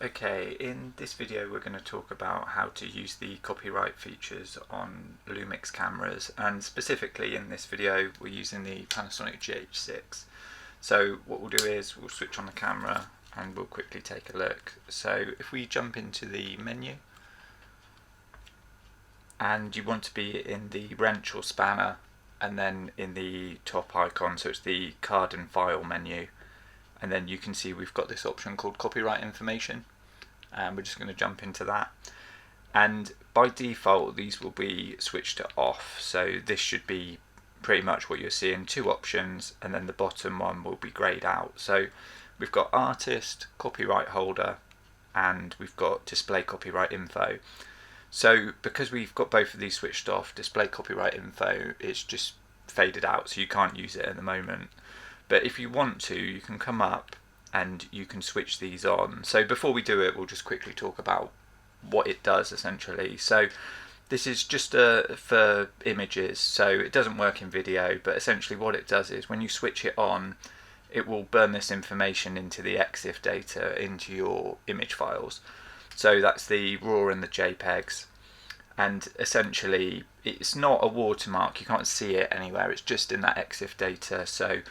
Okay, in this video we're going to talk about how to use the copyright features on Lumix cameras, and specifically in this video we're using the Panasonic GH6. So what we'll do is we'll switch on the camera and we'll quickly take a look. So if we jump into the menu and you want to be in the wrench or spanner and then in the top icon, so it's the card and file menu, and then you can see we've got this option called copyright information, and we're just going to jump into that. And by default these will be switched to off, so this should be pretty much what you're seeing, two options, and then the bottom one will be greyed out. So we've got artist, copyright holder, and we've got display copyright info. So because we've got both of these switched off, display copyright info is just faded out, so you can't use it at the moment. But if you want to, you can come up and you can switch these on. So before we do it, we'll just quickly talk about what it does essentially. So this is just for images, so it doesn't work in video, but essentially what it does is when you switch it on, it will burn this information into the exif data into your image files. So that's the RAW and the JPEGs, and essentially it's not a watermark, you can't see it anywhere, it's just in that exif data. So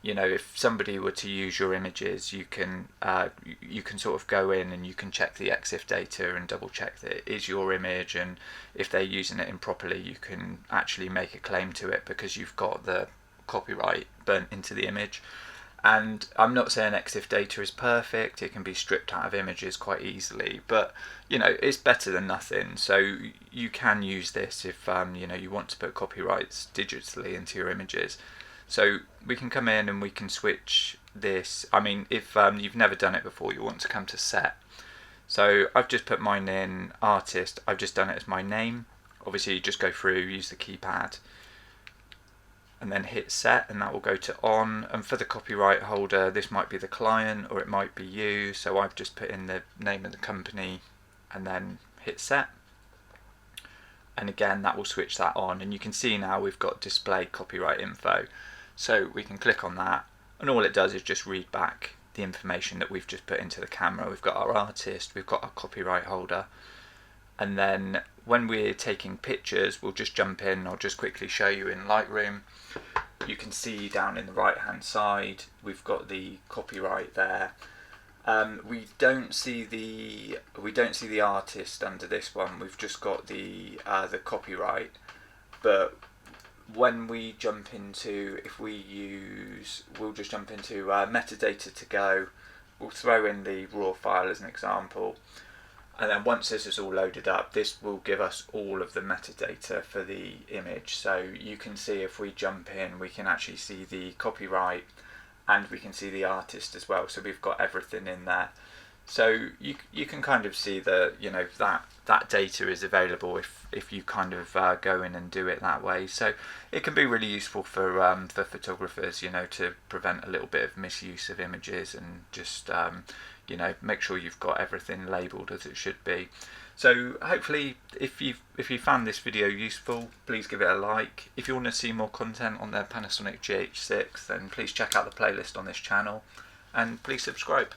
you know, if somebody were to use your images, you can sort of go in and you can check the exif data and double check that it is your image, and if they're using it improperly you can actually make a claim to it because you've got the copyright burnt into the image. And I'm not saying exif data is perfect, it can be stripped out of images quite easily, but you know, it's better than nothing. So you can use this if you know, you want to put copyrights digitally into your images. So we can come in and we can switch this. I mean, if you've never done it before, you want to come to set. So I've just put mine in artist, I've just done it as my name. Obviously you just go through, use the keypad, and then hit set, and that will go to on. And for the copyright holder, this might be the client or it might be you, so I've just put in the name of the company and then hit set, and again that will switch that on. And you can see now we've got display copyright info, so we can click on that and all it does is just read back the information that we've just put into the camera. We've got our artist, we've got our copyright holder, and then when we're taking pictures we'll just jump in. I'll just quickly show you in Lightroom. You can see down in the right hand side we've got the copyright there. We don't see the artist under this one, we've just got the copyright. But when we jump into, we'll just jump into metadata to go. We'll throw in the raw file as an example, and then once this is all loaded up, this will give us all of the metadata for the image. So you can see if we jump in, we can actually see the copyright and we can see the artist as well. So we've got everything in there. So you can kind of see that, you know, that data is available if you kind of go in and do it that way. So it can be really useful for photographers, you know, to prevent a little bit of misuse of images and just you know, make sure you've got everything labelled as it should be. So hopefully if you found this video useful, please give it a like. If you want to see more content on the Panasonic GH6, then please check out the playlist on this channel and please subscribe.